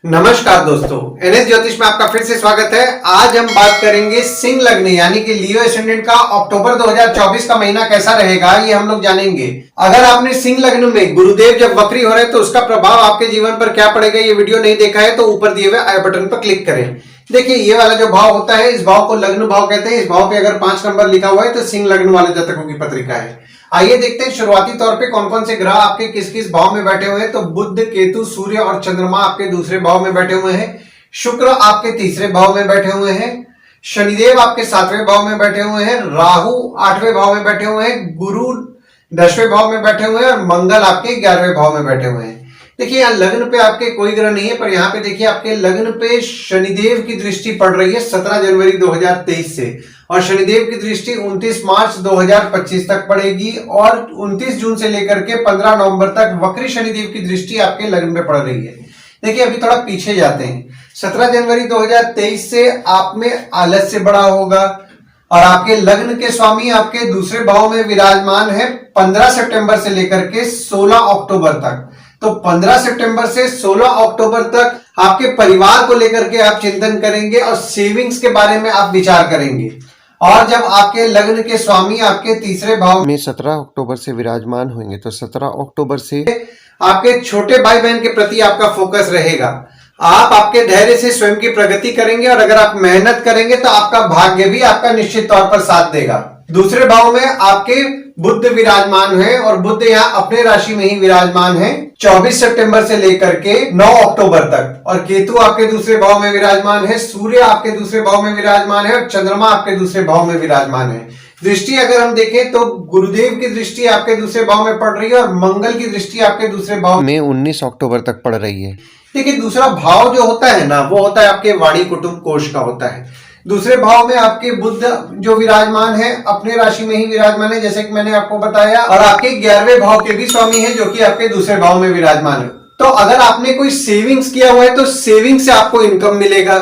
नमस्कार दोस्तों, एनएस ज्योतिष में आपका फिर से स्वागत है। आज हम बात करेंगे सिंह लग्न यानी कि लियो एसेंडेंट का अक्टूबर 2024 का महीना कैसा रहेगा, ये हम लोग जानेंगे। अगर आपने सिंह लग्न में गुरुदेव जब वक्री हो रहे हैं तो उसका प्रभाव आपके जीवन पर क्या पड़ेगा, ये वीडियो नहीं देखा है तो ऊपर दिए हुए आई बटन पर क्लिक करें। देखिए, ये वाला जो भाव होता है, इस भाव को लग्न भाव कहते हैं। इस भाव पे अगर 5 नंबर लिखा हुआ है तो सिंह लग्न वाले जातकों की पत्रिका है। आइए देखते हैं शुरुआती तौर पे कौन कौन से ग्रह आपके किस किस भाव में बैठे हुए हैं। तो बुध, केतु, सूर्य और चंद्रमा आपके दूसरे भाव में बैठे हुए हैं। शुक्र आपके तीसरे भाव में बैठे हुए हैं। शनिदेव आपके 7वें भाव में बैठे हुए हैं। राहु 8वें भाव में बैठे हुए हैं। गुरु 10वें भाव में बैठे हुए हैं और मंगल आपके 11वें भाव में बैठे हुए हैं। देखिए, यहाँ लग्न पे आपके कोई ग्रह नहीं है, पर यहाँ पे देखिए आपके लग्न पे शनिदेव की दृष्टि पड़ रही है 17 जनवरी 2023 से, और शनिदेव की दृष्टि 29 मार्च 2025 तक पड़ेगी और 29 जून से लेकर के 15 नवंबर तक वक्री शनिदेव की दृष्टि आपके लग्न पे पड़ रही है। देखिए, अभी थोड़ा पीछे जाते हैं। 17 जनवरी 2023 से आप में आलस्य बड़ा होगा और आपके लग्न के स्वामी आपके दूसरे भाव में विराजमान है 15 सितंबर से लेकर के 16 अक्टूबर तक। तो 15 सितंबर से 16 अक्टूबर तक आपके परिवार को लेकर के आप चिंतन करेंगे और सेविंग्स के बारे में आप विचार करेंगे। और जब आपके लग्न के स्वामी आपके तीसरे भाव में 17 अक्टूबर से विराजमान होंगे तो 17 अक्टूबर से आपके छोटे भाई बहन के प्रति आपका फोकस रहेगा। आप आपके धैर्य से स्वयं की प्रगति करेंगे और अगर आप मेहनत करेंगे तो आपका भाग्य भी आपका निश्चित तौर पर साथ देगा। दूसरे भाव में आपके बुध विराजमान है और बुध यहाँ अपने राशि में ही विराजमान है 24 सितंबर से लेकर के 9 अक्टूबर तक। और केतु आपके दूसरे भाव में विराजमान है। सूर्य आपके दूसरे भाव में विराजमान है और चंद्रमा आपके दूसरे भाव में विराजमान है। दृष्टि अगर हम देखें तो गुरुदेव की दृष्टि आपके दूसरे भाव में पड़ रही है और मंगल की दृष्टि आपके दूसरे भाव में 19 अक्टूबर तक पड़ रही है। देखिए, दूसरा भाव जो होता है ना, वो होता है आपके वाणी कुटुंब कोष का होता है। दूसरे भाव में आपके बुध जो विराजमान है अपने राशि में ही विराजमान है, जैसे कि मैंने आपको बताया, और आपके 11वें भाव के भी स्वामी है जो कि आपके दूसरे भाव में विराजमान है। तो अगर आपने कोई सेविंग्स किया हुआ है तो सेविंग से आपको इनकम मिलेगा,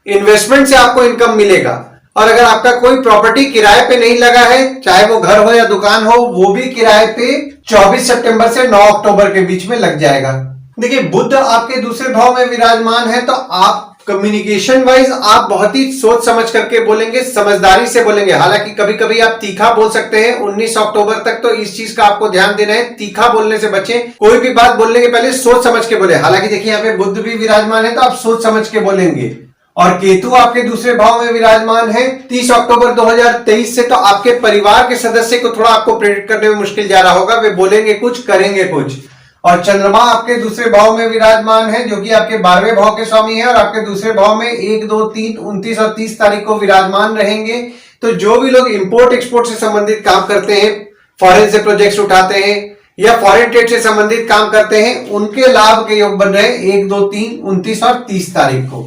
इन्वेस्टमेंट से आपको इनकम मिलेगा। और अगर आपका कोई प्रॉपर्टी किराए पे नहीं लगा है, चाहे वो घर हो या दुकान हो, वो भी किराए पे 24 सितंबर से 9 अक्टूबर के बीच में लग जाएगा। देखिए, बुध आपके दूसरे भाव में विराजमान है तो आप कम्युनिकेशन वाइज आप बहुत ही सोच समझ करके बोलेंगे, समझदारी से बोलेंगे। हालांकि कभी कभी आप तीखा बोल सकते हैं 19 अक्टूबर तक, तो इस चीज का आपको ध्यान देना है, तीखा बोलने से बचें। कोई भी बात बोलने के पहले सोच समझ के बोले। हालांकि देखिए, यहाँ पे बुध भी विराजमान है तो आप सोच समझ के बोलेंगे। और केतु आपके दूसरे भाव में विराजमान है 30 अक्टूबर 2023 से, तो आपके परिवार के सदस्य को थोड़ा आपको प्रेडिक्ट करने में मुश्किल जा रहा होगा, वे बोलेंगे कुछ करेंगे कुछ। और चंद्रमा आपके दूसरे भाव में विराजमान है जो कि आपके 12वें भाव के स्वामी है और आपके दूसरे भाव में 1, 2, 3, 29 और 30 तारीख को विराजमान रहेंगे। तो जो भी लोग इंपोर्ट एक्सपोर्ट से संबंधित काम करते हैं, फॉरेन से प्रोजेक्ट्स उठाते हैं या फॉरेन ट्रेड से संबंधित काम करते हैं, उनके लाभ के योग बन रहे हैं 1, 2, 3, 29 और 30 तारीख को।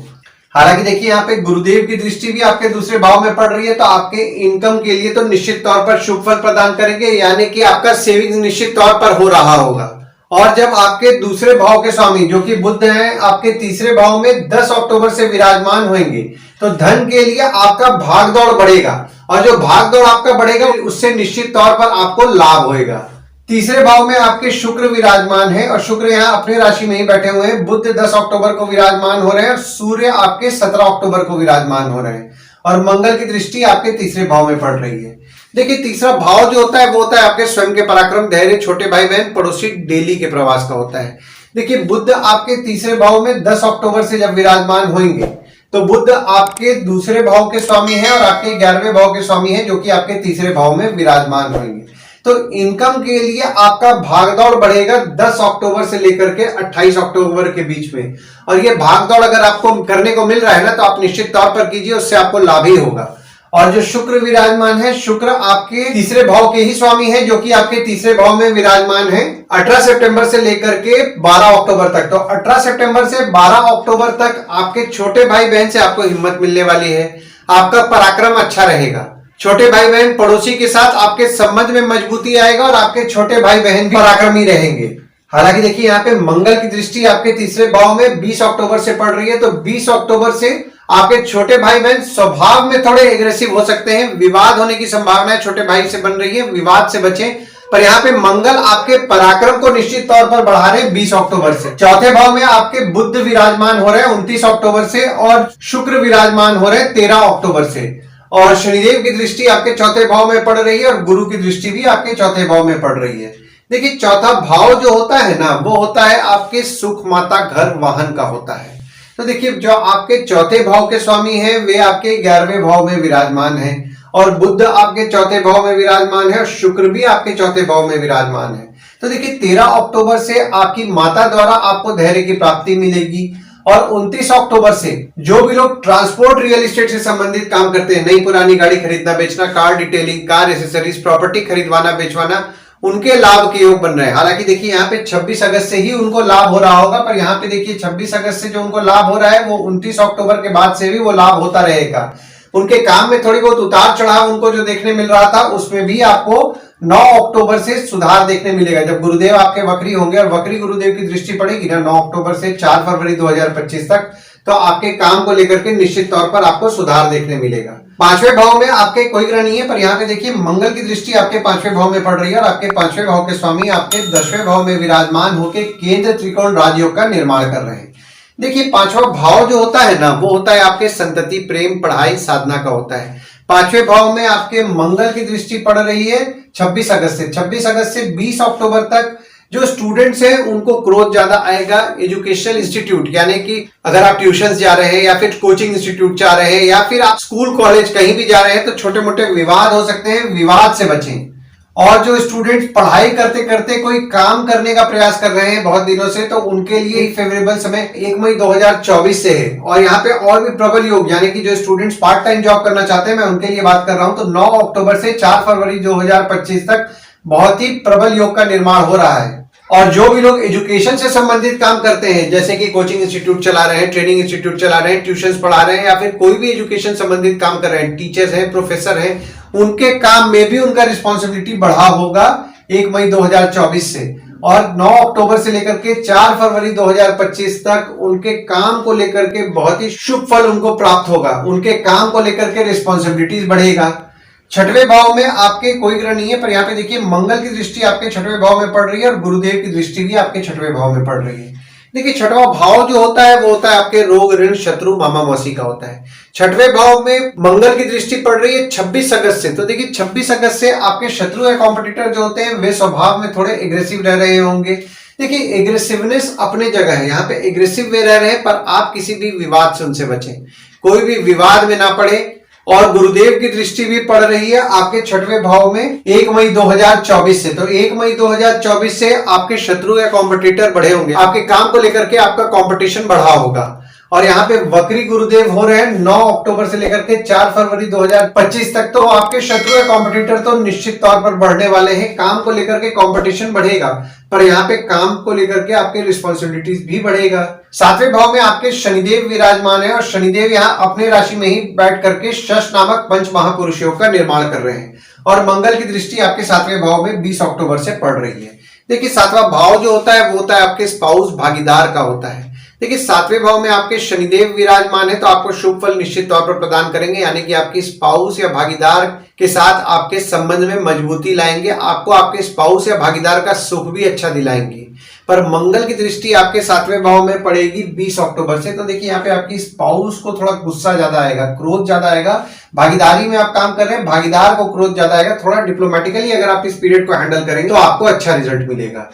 हालांकि देखिए, यहाँ पे गुरुदेव की दृष्टि भी आपके दूसरे भाव में पड़ रही है तो आपके इनकम के लिए तो निश्चित तौर पर शुभ फल प्रदान करेंगे, यानी कि आपका सेविंग्स निश्चित तौर पर हो रहा होगा। और जब आपके दूसरे भाव के स्वामी जो कि बुध हैं आपके तीसरे भाव में 10 अक्टूबर से विराजमान होंगे तो धन के लिए आपका भागदौड़ बढ़ेगा, और जो भागदौड़ आपका बढ़ेगा उससे निश्चित तौर पर आपको लाभ होएगा। तीसरे भाव में आपके शुक्र विराजमान है और शुक्र यहाँ अपने राशि में ही बैठे हुए हैं। बुध 10 अक्टूबर को विराजमान हो रहे हैं और सूर्य आपके 17 अक्टूबर को विराजमान हो रहे हैं और मंगल की दृष्टि आपके तीसरे भाव में पड़ रही है। देखिए, तीसरा भाव जो होता है वो होता है आपके स्वयं के पराक्रम, धैर्य, छोटे भाई बहन, पड़ोसी, डेली के प्रवास का होता है। देखिए, बुध आपके तीसरे भाव में 10 अक्टूबर से जब विराजमान होंगे तो बुध आपके दूसरे भाव के स्वामी है और आपके 11वें भाव के स्वामी है जो कि आपके तीसरे भाव में विराजमान होंगे। तो इनकम के लिए आपका भागदौड़ बढ़ेगा 10 अक्टूबर से लेकर के 28 अक्टूबर के बीच में। और ये भागदौड़ अगर आपको करने को मिल रहा है ना, तो आप निश्चित तौर पर कीजिए, उससे आपको लाभ ही होगा। और जो शुक्र विराजमान है, शुक्र आपके तीसरे भाव के ही स्वामी है जो कि आपके तीसरे भाव में विराजमान है 18 सितंबर से लेकर के 12 अक्टूबर तक। तो 18 सितंबर से 12 अक्टूबर तक आपके छोटे भाई बहन से आपको हिम्मत मिलने वाली है, आपका पराक्रम अच्छा रहेगा। छोटे भाई बहन, पड़ोसी के साथ आपके संबंध में मजबूती आएगा और आपके छोटे भाई बहन भी पराक्रमी रहेंगे। हालांकि देखिए, यहाँ पे मंगल की दृष्टि आपके तीसरे भाव में 20 अक्टूबर से पड़ रही है, तो 20 अक्टूबर से आपके छोटे भाई बहन स्वभाव में थोड़े एग्रेसिव हो सकते हैं, विवाद होने की संभावना छोटे भाई से बन रही है, विवाद से बचें। पर यहाँ पे मंगल आपके पराक्रम को निश्चित तौर पर बढ़ा रहे हैं 20 अक्टूबर से। चौथे भाव में आपके बुध विराजमान हो रहे हैं 29 अक्टूबर से, और शुक्र विराजमान हो रहे हैं 13 अक्टूबर से, और शनिदेव की दृष्टि आपके चौथे भाव में पड़ रही है, और गुरु की दृष्टि भी आपके चौथे भाव में पड़ रही है। देखिए, चौथा भाव जो होता है ना, वो होता है आपके सुख, माता, घर, वाहन का होता है। तो देखिए, जो आपके चौथे भाव के स्वामी हैं वे आपके 11वें भाव में विराजमान हैं, और बुध आपके चौथे भाव में विराजमान है, और शुक्र भी आपके चौथे भाव में विराजमान है। तो देखिए, 13 अक्टूबर से आपकी माता द्वारा आपको धैर्य की प्राप्ति मिलेगी, और 29 अक्टूबर से जो भी लोग ट्रांसपोर्ट, रियल एस्टेट से संबंधित काम करते हैं, नई पुरानी गाड़ी खरीदना बेचना, car detailing, car accessories, property खरीदवाना बेचवाना, उनके लाभ के योग बन रहे हैं। हालांकि देखिए, यहाँ पे 26 अगस्त से ही उनको लाभ हो रहा होगा, पर यहाँ पे देखिए 26 अगस्त से जो उनको लाभ हो रहा है वो 29 अक्टूबर के बाद से भी वो लाभ होता रहेगा। उनके काम में थोड़ी बहुत उतार चढ़ाव उनको जो देखने मिल रहा था, उसमें भी आपको 9 अक्टूबर से सुधार देखने मिलेगा, जब गुरुदेव आपके वक्री होंगे, और वक्री गुरुदेव की दृष्टि पड़ेगी ना 9 अक्टूबर से 4 फरवरी 2025 तक, तो आपके काम को लेकर के निश्चित तौर पर आपको सुधार देखने मिलेगा। 5वें भाव में आपके कोई ग्रह नहीं है, पर यहाँ पे देखिए मंगल की दृष्टि आपके 5वें भाव में पड़ रही है, और आपके 5वें भाव के स्वामी आपके 10वें भाव में विराजमान होकर केंद्र त्रिकोण राजयोग का निर्माण कर रहे हैं। देखिए, 5वां भाव जो होता है ना, वो होता है आपके संतति, प्रेम, पढ़ाई, साधना का होता है। 5वें भाव में आपके मंगल की दृष्टि पड़ रही है 26 अगस्त से। 26 अगस्त से 20 अक्टूबर तक जो स्टूडेंट्स हैं उनको ग्रोथ ज्यादा आएगा। एजुकेशनल इंस्टीट्यूट, यानी कि अगर आप ट्यूशन जा रहे हैं, या फिर कोचिंग इंस्टीट्यूट जा रहे हैं, या फिर आप स्कूल कॉलेज कहीं भी जा रहे हैं, तो छोटे मोटे विवाद हो सकते हैं, विवाद से बचें। और जो स्टूडेंट्स पढ़ाई करते करते कोई काम करने का प्रयास कर रहे हैं बहुत दिनों से, तो उनके लिए फेवरेबल समय 1 मई 2024 से है। और यहाँ पे और भी प्रबल योग, यानी कि जो स्टूडेंट्स पार्ट टाइम जॉब करना चाहते हैं, मैं उनके लिए बात कर रहा हूं, तो 9 अक्टूबर से 4 फरवरी 2025 तक बहुत ही प्रबल योग का निर्माण हो रहा है। और जो भी लोग एजुकेशन से संबंधित काम करते हैं, जैसे कि कोचिंग इंस्टीट्यूट चला रहे हैं, ट्रेनिंग इंस्टीट्यूट चला रहे हैं, ट्यूशंस पढ़ा रहे हैं, या फिर कोई भी एजुकेशन संबंधित काम कर रहे हैं, टीचर्स हैं, प्रोफेसर हैं, उनके काम में भी उनका रिस्पॉन्सिबिलिटी बढ़ा होगा 1 मई 2024 से। और 9 अक्टूबर से लेकर के 4 फरवरी 2025 तक उनके काम को लेकर के बहुत ही शुभ फल उनको प्राप्त होगा। उनके काम को लेकर के रिस्पॉन्सिबिलिटीज बढ़ेगा। 6वें भाव में आपके कोई ग्रह नहीं है, पर यहाँ पे देखिए मंगल की दृष्टि आपके 6वें भाव में पड़ रही है, और गुरुदेव की दृष्टि भी आपके 6वें भाव में पड़ रही है। देखिए, 6वां भाव जो होता है वो होता है आपके रोग, ऋण, शत्रु, मामा मौसी का होता है। 6वें भाव में मंगल की दृष्टि पड़ रही है 26 अगस्त से। तो देखिए, 26 अगस्त से आपके शत्रु या कॉम्पिटिटर जो होते हैं वे स्वभाव में थोड़े एग्रेसिव रह रहे होंगे। देखिए, एग्रेसिवनेस अपने जगह है, यहाँ पे एग्रेसिव वे रह रहे हैं, पर आप किसी भी विवाद से उनसे बचें, कोई भी विवाद में ना पड़े। और गुरुदेव की दृष्टि भी पड़ रही है आपके 6वें भाव में 1 मई 2024 से। तो 1 मई 2024 से आपके शत्रु या कॉम्पिटिटर बढ़े होंगे, आपके काम को लेकर के आपका कंपटीशन बढ़ा होगा। और यहाँ पे वक्री गुरुदेव हो रहे हैं 9 अक्टूबर से लेकर के 4 फरवरी 2025 तक। तो आपके शत्रु या कॉम्पिटिटर तो निश्चित तौर पर बढ़ने वाले हैं, काम को लेकर के कंपटीशन बढ़ेगा, पर यहाँ पे काम को लेकर के आपके रिस्पॉन्सिबिलिटीज भी बढ़ेगा। 7वें भाव में आपके शनिदेव विराजमान है, और शनिदेव यहाँ अपने राशि में ही बैठ करके शश नामक पंच महापुरुष योग का निर्माण कर रहे हैं, और मंगल की दृष्टि आपके 7वें भाव में 20 अक्टूबर से पड़ रही है। देखिए, 7वां भाव जो होता है वो होता है आपके स्पाउस, भागीदार का होता है। देखिए, 7वें भाव में आपके शनिदेव विराजमान है, तो आपको शुभ फल निश्चित तौर पर प्रदान करेंगे, यानी कि आपकी स्पाउस या भागीदार के साथ आपके संबंध में मजबूती लाएंगे, आपको आपके स्पाउस या भागीदार का सुख भी अच्छा दिलाएंगे। पर मंगल की दृष्टि आपके 7वें भाव में पड़ेगी 20 अक्टूबर से। तो देखिए, यहाँ पे आपकी स्पाउस को थोड़ा गुस्सा ज्यादा आएगा, क्रोध ज्यादा आएगा। भागीदारी में आप काम कर रहे हैं, भागीदार को क्रोध ज्यादा आएगा। थोड़ा डिप्लोमेटिकली अगर आप इस पीरियड को हैंडल करेंगे तो आपको अच्छा रिजल्ट मिलेगा।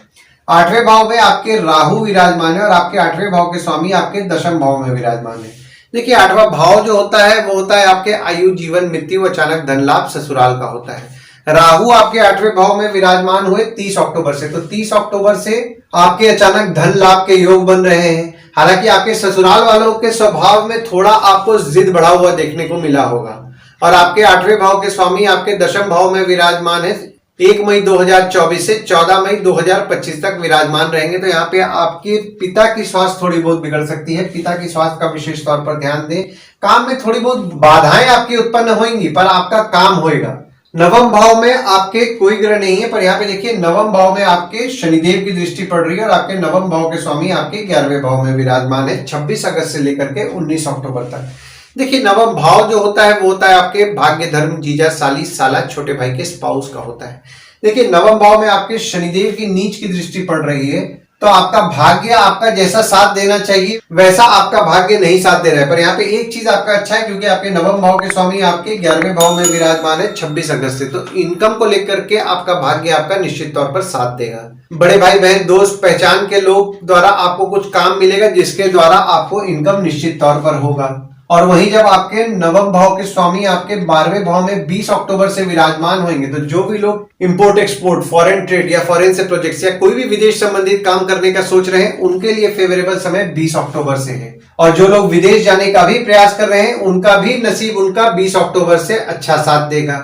8वें भाव में आपके राहु विराजमान है, और आपके 8वें भाव के स्वामी आपके 10वें भाव में विराजमान है। देखिए, 8वां भाव जो होता है वो होता है आपके आयु, जीवन, मृत्यु, अचानक धन लाभ, ससुराल का होता है। राहु आपके 8वें भाव में विराजमान हुए 30 अक्टूबर से। तो 30 अक्टूबर से आपके अचानक धन लाभ के योग बन रहे हैं। हालांकि आपके ससुराल वालों के स्वभाव में थोड़ा आपको जिद बढ़ा हुआ देखने को मिला होगा। और आपके 8वें भाव के स्वामी आपके 10वें भाव में विराजमान है। 1 मई 2024 से 14 मई 2025 तक विराजमान रहेंगे। तो यहाँ पे आपके पिता की स्वास्थ्य थोड़ी बहुत बिगड़ सकती है, पिता की स्वास्थ्य का विशेष तौर पर ध्यान दें। काम में थोड़ी बहुत बाधाएं आपकी उत्पन्न होंगी, पर आपका काम होएगा। 9वें भाव में आपके कोई ग्रह नहीं है, पर यहाँ पे देखिए 9वें भाव में आपके शनिदेव की दृष्टि पड़ रही है, और आपके 9वें भाव के स्वामी आपके 11वें भाव में विराजमान है 26 अगस्त से लेकर के 19 अक्टूबर तक। देखिए, 9वां भाव जो होता है वो होता है आपके भाग्य, धर्म, जीजा, साली, साला, छोटे भाई के स्पाउस का होता है। देखिए नवम भाव में आपके शनिदेव की नीच की दृष्टि पड़ रही है, तो आपका भाग्य आपका जैसा साथ देना चाहिए वैसा आपका भाग्य नहीं साथ दे रहा है। पर यहाँ पे एक चीज आपका अच्छा है, क्योंकि आपके नवम भाव के स्वामी आपके 11वें भाव में विराजमान है 26 अगस्त से, तो इनकम को लेकर के आपका भाग्य आपका निश्चित तौर पर साथ देगा। बड़े भाई बहन दोस्त पहचान के लोग द्वारा आपको कुछ काम मिलेगा, जिसके द्वारा आपको इनकम निश्चित तौर पर होगा। और वहीं जब आपके नवम भाव के स्वामी आपके 12वें भाव में 20 अक्टूबर से विराजमान होंगे, तो जो भी लोग इंपोर्ट एक्सपोर्ट, फॉरेन ट्रेड या फॉरेन से प्रोजेक्ट्स या कोई भी विदेश संबंधित काम करने का सोच रहे हैं, उनके लिए फेवरेबल समय 20 अक्टूबर से है। और जो लोग विदेश जाने का भी प्रयास कर रहे हैं, उनका भी नसीब उनका 20 अक्टूबर से अच्छा साथ देगा।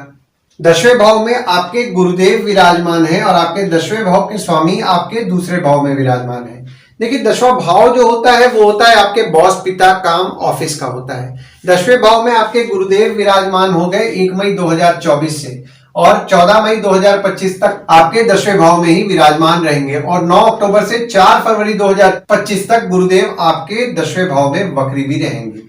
10वें भाव में आपके गुरुदेव विराजमान है और आपके 10वें भाव के स्वामी आपके दूसरे भाव में विराजमान है। देखिए 10वां भाव जो होता है वो होता है आपके बॉस, पिता, काम, ऑफिस का होता है। 10वें भाव में आपके गुरुदेव विराजमान हो गए 1 मई 2024 से, और 14 मई 2025 तक आपके 10वें भाव में ही विराजमान रहेंगे, और 9 अक्टूबर से 4 फरवरी 2025 तक गुरुदेव आपके 10वें भाव में वक्री भी रहेंगे।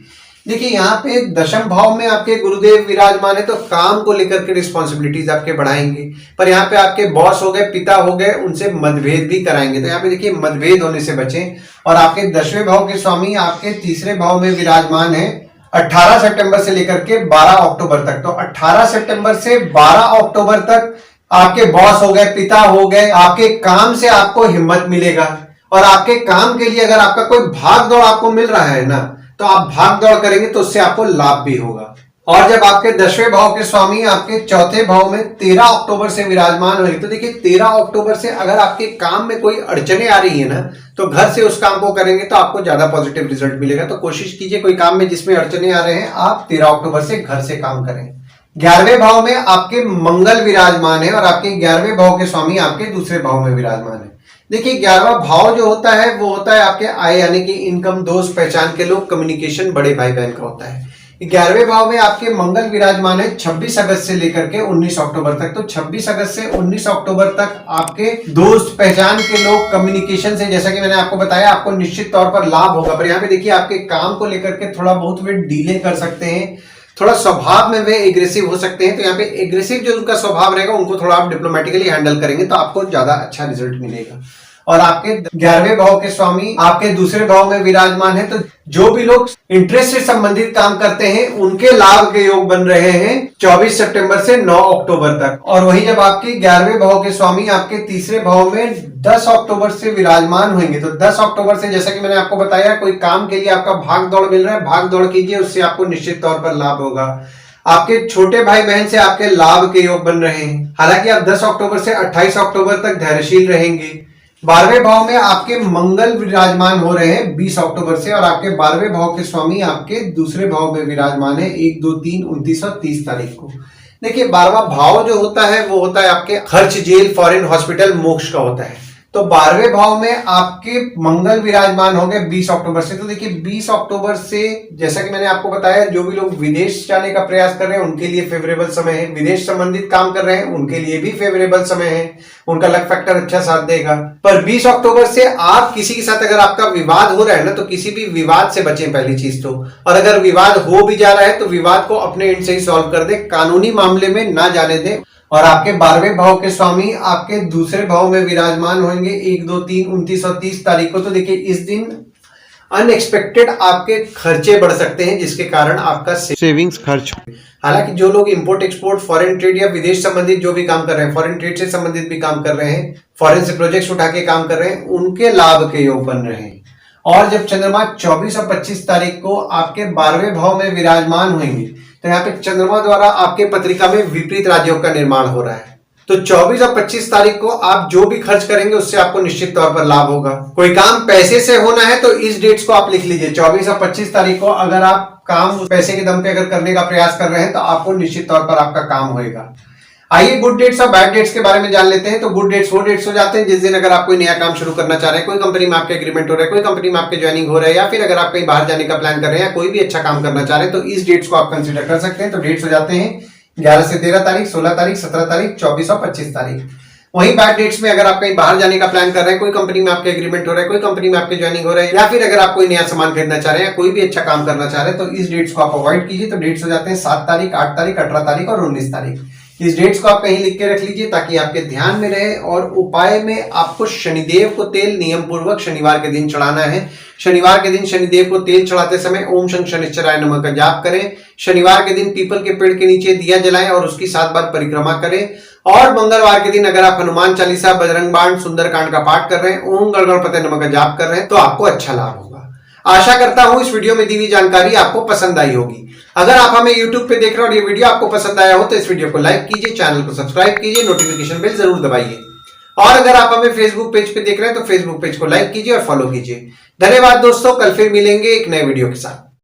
देखिए यहाँ पे 10म भाव में आपके गुरुदेव विराजमान है, तो काम को लेकर के रिस्पॉन्सिबिलिटीज आपके बढ़ाएंगे, पर यहाँ पे आपके बॉस हो गए, पिता हो गए, उनसे मतभेद भी कराएंगे। तो यहाँ पे देखिए मतभेद होने से बचें। और आपके 10वें भाव के स्वामी आपके तीसरे भाव में विराजमान है 18 सितंबर से लेकर के 12 अक्टूबर तक। तो 18 सितंबर से 12 अक्टूबर तक आपके बॉस हो गए, पिता हो गए, आपके काम से आपको हिम्मत मिलेगा, और आपके काम के लिए अगर आपका कोई भाग दौड़ आपको मिल रहा है ना, तो आप भाग दौड़ करेंगे तो उससे आपको लाभ भी होगा। और जब आपके 10वें भाव के स्वामी आपके चौथे भाव में 13 अक्टूबर से विराजमान होंगे, तो देखिए 13 अक्टूबर से अगर आपके काम में कोई अड़चने आ रही है ना, तो घर से उस काम को करेंगे तो आपको ज्यादा पॉजिटिव रिजल्ट मिलेगा। तो कोशिश कीजिए कोई काम में जिसमें अड़चने आ रहे हैं, आप 13 अक्टूबर से घर से काम करें। 11वें भाव में आपके मंगल विराजमान है और आपके 11वें भाव के स्वामी आपके दूसरे भाव में विराजमान है। देखिए 11वां भाव जो होता है वो होता है आपके आय, यानी कि इनकम, दोस्त पहचान के लोग, कम्युनिकेशन, बड़े भाई बहन का होता है। 11वें भाव में आपके मंगल विराजमान है 26 अगस्त से लेकर के 19 अक्टूबर तक। तो 26 अगस्त से 19 अक्टूबर तक आपके दोस्त पहचान के लोग, कम्युनिकेशन से, जैसा कि मैंने आपको बताया, आपको निश्चित तौर पर लाभ होगा। पर यहाँ पे देखिए आपके काम को लेकर के थोड़ा बहुत वे डिले कर सकते हैं, थोड़ा स्वभाव में वे एग्रेसिव हो सकते हैं। तो यहाँ पे एग्रेसिव जो उनका स्वभाव रहेगा, उनको थोड़ा आप डिप्लोमेटिकली हैंडल करेंगे तो आपको ज्यादा अच्छा रिजल्ट मिलेगा। और आपके 11वें भाव के स्वामी आपके दूसरे भाव में विराजमान है, तो जो भी लोग इंटरेस्ट से संबंधित काम करते हैं उनके लाभ के योग बन रहे हैं 24 सितंबर से 9 अक्टूबर तक। और वहीं जब आपके 11वें भाव के स्वामी आपके तीसरे भाव में 10 अक्टूबर से विराजमान होंगे, तो 10 अक्टूबर से, जैसा कि मैंने आपको बताया, कोई काम के लिए आपका भाग दौड़ मिल रहा है, भाग दौड़ कीजिए, उससे आपको निश्चित तौर पर लाभ होगा। आपके छोटे भाई बहन से आपके लाभ के योग बन रहे हैं। हालांकि आप 10 अक्टूबर से 28 अक्टूबर तक धैर्यशील रहेंगे। 12वें भाव में आपके मंगल विराजमान हो रहे हैं 20 अक्टूबर से, और आपके 12वें भाव के स्वामी आपके दूसरे भाव में विराजमान है 1, 2, 3, 29 और 30 तारीख को। देखिए 12वां भाव जो होता है वो होता है आपके खर्च, जेल, फॉरेन, हॉस्पिटल, मोक्ष का होता है। तो 12वें भाव में आपके मंगल विराजमान हो गए 20 अक्टूबर से। तो देखिए 20 अक्टूबर से, जैसा कि मैंने आपको बताया, जो भी लोग विदेश जाने का प्रयास कर रहे हैं उनके लिए फेवरेबल समय है, विदेश संबंधित काम कर रहे हैं उनके लिए भी फेवरेबल समय है, उनका लक फैक्टर अच्छा साथ देगा। पर 20 अक्टूबर से आप किसी के साथ अगर आपका विवाद हो रहा है ना, तो किसी भी विवाद से बचें पहली चीज तो। और अगर विवाद हो भी जा रहा है तो विवाद को अपने एंड से ही सॉल्व कर दे, कानूनी मामले में ना जाने दें। और आपके 12वें भाव के स्वामी आपके दूसरे भाव में विराजमान होंगे 1, 2, 3, 29 और 30 तारीख को। तो देखिए इस दिन अनएक्सपेक्टेड आपके खर्चे बढ़ सकते हैं, जिसके कारण आपका सेविंग्स खर्च। हालांकि जो लोग इंपोर्ट एक्सपोर्ट, फॉरेन ट्रेड या विदेश संबंधित जो भी काम कर रहे हैं, फॉरेन ट्रेड से संबंधित भी काम कर रहे हैं, फॉरेन से प्रोजेक्ट्स उठा के काम कर रहे हैं, उनके लाभ के योग बन रहे हैं। और जब चंद्रमा 24 और 25 तारीख को आपके 12वें भाव में विराजमान होंगे, तो यहाँ पे चंद्रमा द्वारा आपके पत्रिका में विपरीत राजयोग का निर्माण हो रहा है। तो 24 और 25 तारीख को आप जो भी खर्च करेंगे उससे आपको निश्चित तौर पर लाभ होगा। कोई काम पैसे से होना है तो इस डेट्स को आप लिख लीजिए। 24 और 25 तारीख को अगर आप काम पैसे के दम पे अगर करने का प्रयास कर रहे हैं तो आपको निश्चित तौर पर आपका काम होगा। आइए गुड डेट्स और बैड डेट्स के बारे में जान लेते हैं। तो गुड डेट्स वो डेट्स हो जाते हैं जिस दिन अगर आप कोई नया काम शुरू करना चाह रहे हैं, कोई कंपनी में आपके एग्रीमेंट हो रहा है, कोई कंपनी में आपके ज्वाइनिंग हो रहा है, या फिर अगर आप कहीं बाहर जाने का प्लान कर रहे हैं, कोई भी अच्छा काम करना चाह रहे हैं, तो इस डेट्स को आप कंसिडर कर सकते हैं। तो डेट्स हो जाते हैं 11 से 13 तारीख, 16 तारीख, 17 तारीख, 24 और 25 तारीख। वहीं बैड डेट्स में अगर आप कहीं बाहर जाने का प्लान कर रहे हैं, कोई कंपनी में आपके एग्रीमेंट हो रहा है, कोई कंपनी में आपके ज्वाइनिंग हो रहा है, या फिर अगर आप कोई नया सामान खरीदना चाह रहे हैं, कोई भी अच्छा काम करना चाह रहे हैं, तो इस डेट्स को आप अवॉइड कीजिए। तो डेट्स हो जाते हैं 7 तारीख, 8 तारीख, 18 तारीख और 19 तारीख। इस डेट्स को आप कहीं लिख के रख लीजिए ताकि आपके ध्यान में रहे। और उपाय में आपको शनिदेव को तेल नियम पूर्वक शनिवार के दिन चढ़ाना है। शनिवार के दिन शनिदेव को तेल चढ़ाते समय ओम शं शनिश्चराय नमः का जाप करें। शनिवार के दिन पीपल के पेड़ के नीचे दिया जलाएं और उसकी 7 बार परिक्रमा करें। और मंगलवार के दिन अगर आप हनुमान चालीसा, बजरंग बाण, सुंदरकांड का पाठ कर रहे हैं, ओम गणपते नमः का जाप कर रहे हैं, तो आपको अच्छा लाभ होगा। आशा करता हूं इस वीडियो में दी हुई जानकारी आपको पसंद आई होगी। अगर आप हमें YouTube पे देख रहे हो और ये वीडियो आपको पसंद आया हो तो इस वीडियो को लाइक कीजिए, चैनल को सब्सक्राइब कीजिए, नोटिफिकेशन बेल जरूर दबाइए। और अगर आप हमें Facebook पेज पे देख रहे हैं तो Facebook पेज को लाइक कीजिए और फॉलो कीजिए। धन्यवाद दोस्तों, कल फिर मिलेंगे एक नए वीडियो के साथ।